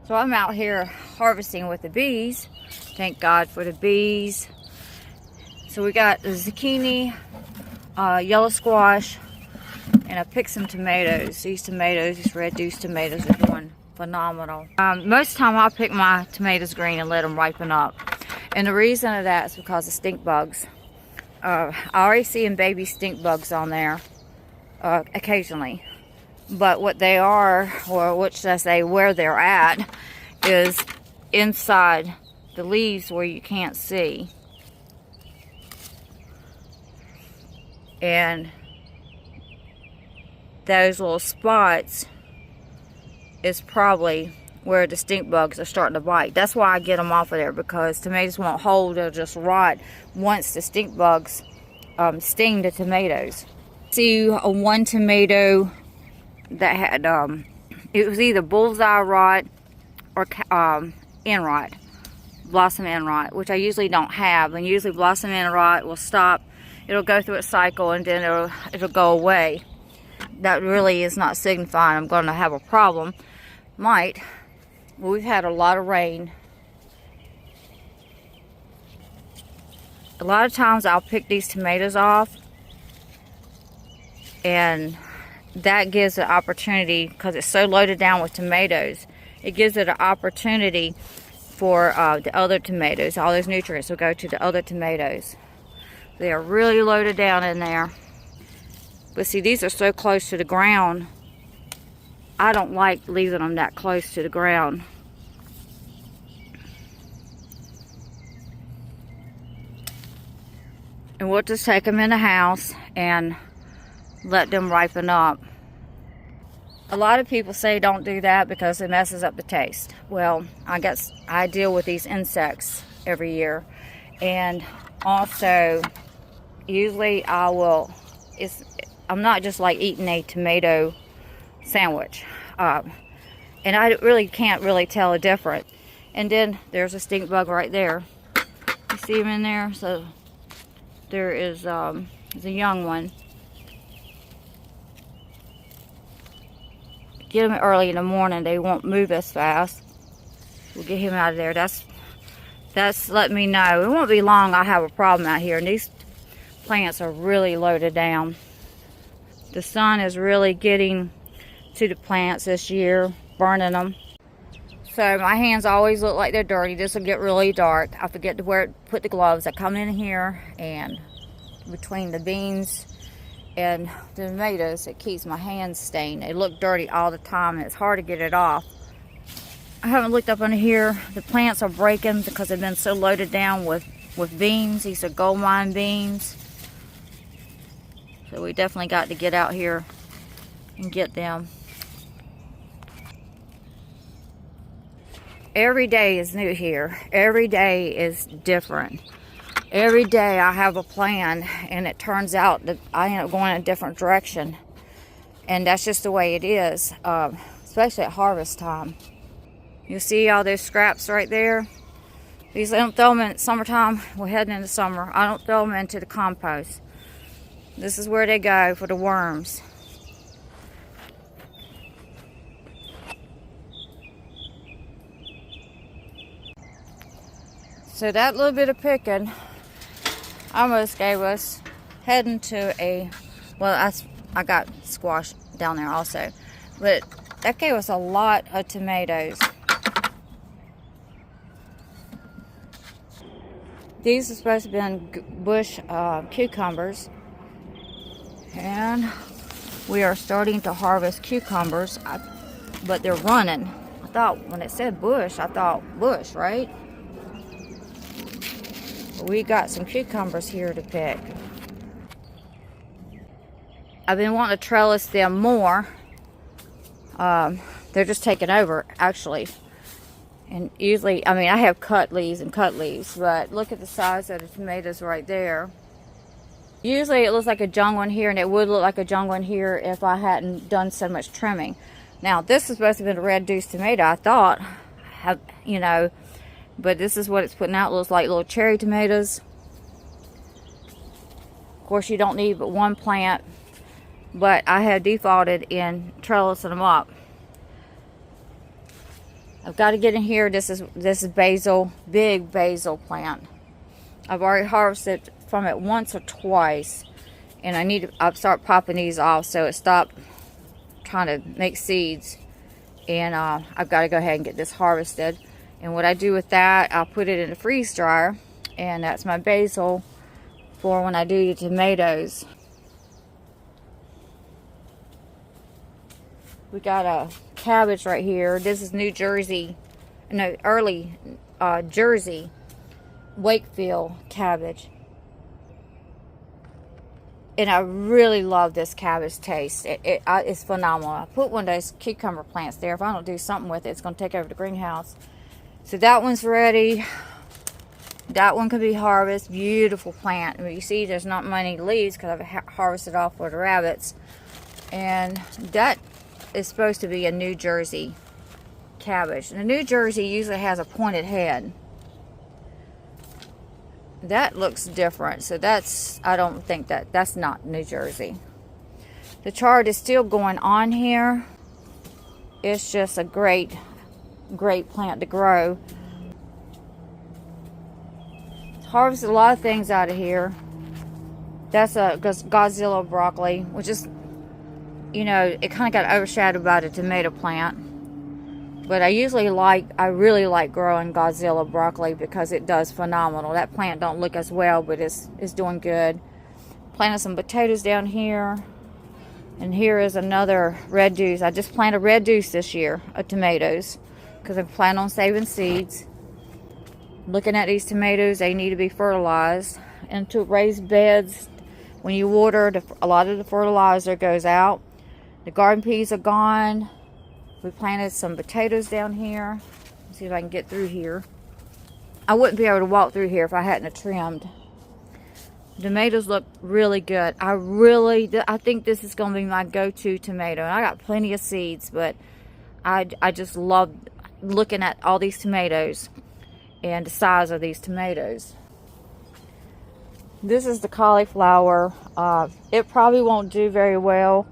So I'm out here harvesting with the bees. Thank God for the bees. So we got the zucchini, yellow squash, and I picked some tomatoes. These red juice tomatoes are doing phenomenal. Most of the time I'll pick my tomatoes green and let them ripen up. And the reason of that is because of stink bugs. I already see baby stink bugs on there occasionally. But what they are, or what should I say, where they're at, is inside the leaves where you can't see. And those little spots is probably where the stink bugs are starting to bite. That's why I get them off of there, because tomatoes won't hold, they'll just rot once the stink bugs sting the tomatoes. See one tomato that had it was either bullseye rot or end rot, blossom end rot, which I usually don't have. And usually blossom end rot will stop, it'll go through its cycle, and then it'll go away. That really is not signifying I'm going to have a problem. Might. Well, we've had a lot of rain. A lot of times I'll pick these tomatoes off, and that gives an opportunity, because it's so loaded down with tomatoes, it gives it an opportunity for the other tomatoes. All those nutrients will go to the other tomatoes. They are really loaded down in there. But see, these are so close to the ground. I don't like leaving them that close to the ground. And we'll just take them in the house and let them ripen up. A lot of people say don't do that because it messes up the taste. Well, I guess I deal with these insects every year. And also, usually I'm not just like eating a tomato sandwich. And I really can't really tell a difference. And then there's a stink bug right there. You see him in there? So there is a young one. Get them early in the morning, they won't move as fast. We'll get him out of there. That's letting me know it won't be long I'll have a problem out here. And these plants are really loaded down. The sun is really getting to the plants this year, burning them. So my hands always look like they're dirty. This will get really dark. I forget to put the gloves. I come in here, and between the beans and the tomatoes, it keeps my hands stained. They look dirty all the time, and it's hard to get it off. I haven't looked up under here. The plants are breaking because they've been so loaded down with beans. These are gold mine beans. So we definitely got to get out here and get them. Every day is new here. Every day is different. Every day I have a plan, and it turns out that I end up going in a different direction. And that's just the way it is, especially at harvest time. You see all those scraps right there? These, I don't throw them in summertime. We're heading into summer. I don't throw them into the compost. This is where they go for the worms. So that little bit of picking almost gave us heading to I got squash down there also, but that gave us a lot of tomatoes. These are supposed to have been bush cucumbers, and we are starting to harvest cucumbers, but they're running. I thought when it said bush, I thought bush, right? We got some cucumbers here to pick. I've been wanting to trellis them more. They're just taking over, actually. And usually, I mean, I have cut leaves, but look at the size of the tomatoes right there. Usually it looks like a jung one here, and it would look like a jung one here if I hadn't done so much trimming. Now, this is supposed to have been a red juice tomato, I thought. But this is what it's putting out. It looks like little cherry tomatoes. Of course, you don't need but one plant, but I have defaulted in trellising them up. I've got to get in here. This is basil, big basil plant. I've already harvested from it once or twice, and I need to start popping these off so it stopped trying to make seeds. And I've got to go ahead and get this harvested. And what I do with that, I'll put it in the freeze dryer, and that's my basil for when I do the tomatoes. We got a cabbage right here. This is New Jersey, no, early Jersey Wakefield cabbage. And I really love this cabbage taste. It's phenomenal. I put one of those cucumber plants there. If I don't do something with it, it's going to take over the greenhouse. So that one's ready. That one can be harvested. Beautiful plant. I mean, you see there's not many leaves because I've harvested off for the rabbits. And that is supposed to be a New Jersey cabbage. And the New Jersey usually has a pointed head. That looks different. So I don't think that's not New Jersey. The chard is still going on here. It's just a great plant to grow. Harvested a lot of things out of here. That's a Godzilla broccoli, which is, you know, it kind of got overshadowed by the tomato plant. But I really like growing Godzilla broccoli because it does phenomenal. That plant don't look as well, but it's doing good. Planted some potatoes down here. And here is another red deuce. I just planted red deuce this year of tomatoes because I plan on saving seeds. Looking at these tomatoes, they need to be fertilized into raised beds. When you water, a lot of the fertilizer goes out. The garden peas are gone. We planted some potatoes down here. Let's see if I can get through here. I wouldn't be able to walk through here if I hadn't have trimmed. The tomatoes look really good. I think this is going to be my go-to tomato. And I got plenty of seeds, but I just love looking at all these tomatoes and the size of these tomatoes. This is the cauliflower. It probably won't do very well.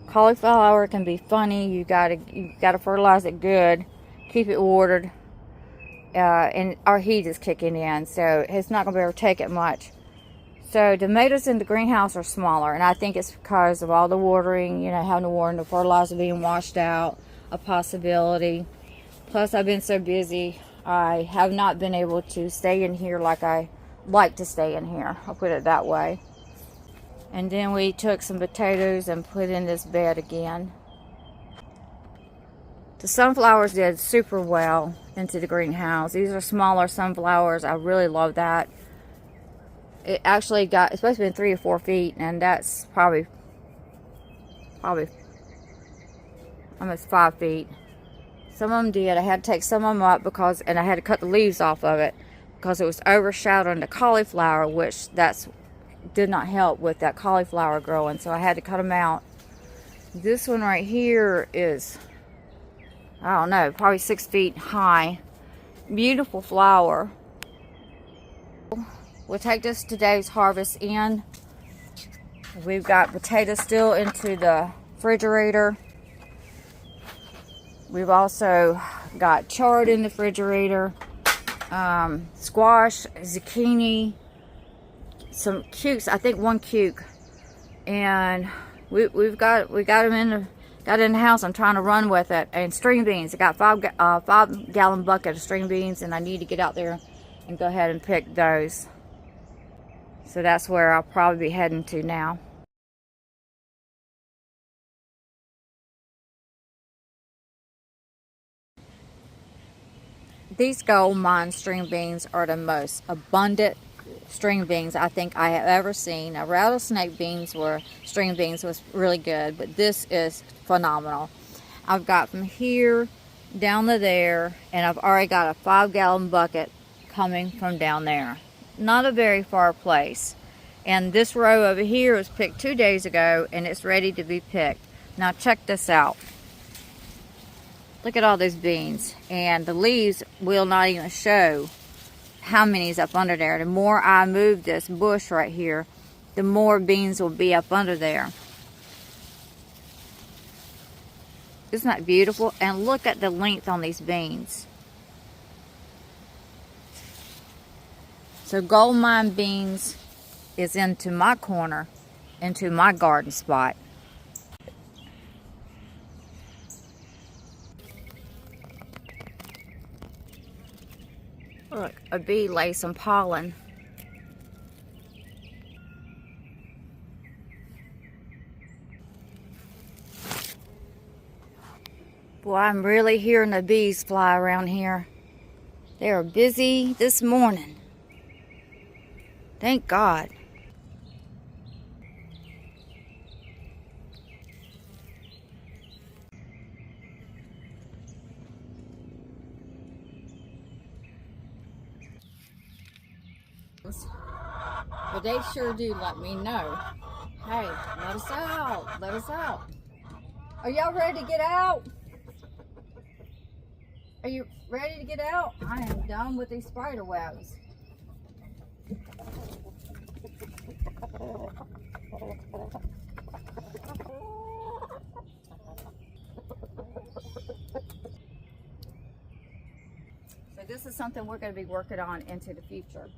Cauliflower can be funny. You gotta fertilize it good, keep it watered, and our heat is kicking in, so it's not gonna be able to take it much. So tomatoes in the greenhouse are smaller, and I think it's because of all the watering. You know, having to water, the fertilizer being washed out, a possibility. Plus, I've been so busy, I have not been able to stay in here like I like to stay in here. I'll put it that way. And then we took some potatoes and put in this bed again. The sunflowers did super well into the greenhouse. These are smaller sunflowers. I really love that. It actually it's supposed to be 3 or 4 feet, and that's probably almost 5 feet. Some of them did. I had to take some of them up and I had to cut the leaves off of it because it was overshadowing the cauliflower, which did not help with that cauliflower growing, so I had to cut them out. This one right here is, I don't know, probably 6 feet high. Beautiful flower. We'll take this today's harvest in. We've got potatoes still into the refrigerator. We've also got chard in the refrigerator, squash, zucchini, some cukes. I think 1 cuke, and we got them in the house. I'm trying to run with it. And string beans. I got 5-gallon bucket of string beans, and I need to get out there and go ahead and pick those. So that's where I'll probably be heading to now. These gold mine string beans are the most abundant string beans I think I have ever seen. Now, rattlesnake string beans was really good, but this is phenomenal. I've got from here down to there, and I've already got a 5-gallon bucket coming from down there. Not a very far place. And this row over here was picked 2 days ago, and it's ready to be picked. Now check this out. Look at all those beans, and the leaves will not even show how many's up under there. The more I move this bush right here, the more beans will be up under there. Isn't that beautiful? And look at the length on these beans. So gold mine beans is into my corner, into my garden spot. Look, a bee laid some pollen. Boy, I'm really hearing the bees fly around here. They are busy this morning. Thank God. But they sure do let me know. Hey, let us out. Let us out. Are y'all ready to get out? Are you ready to get out? I am done with these spider webs. So this is something we're going to be working on into the future.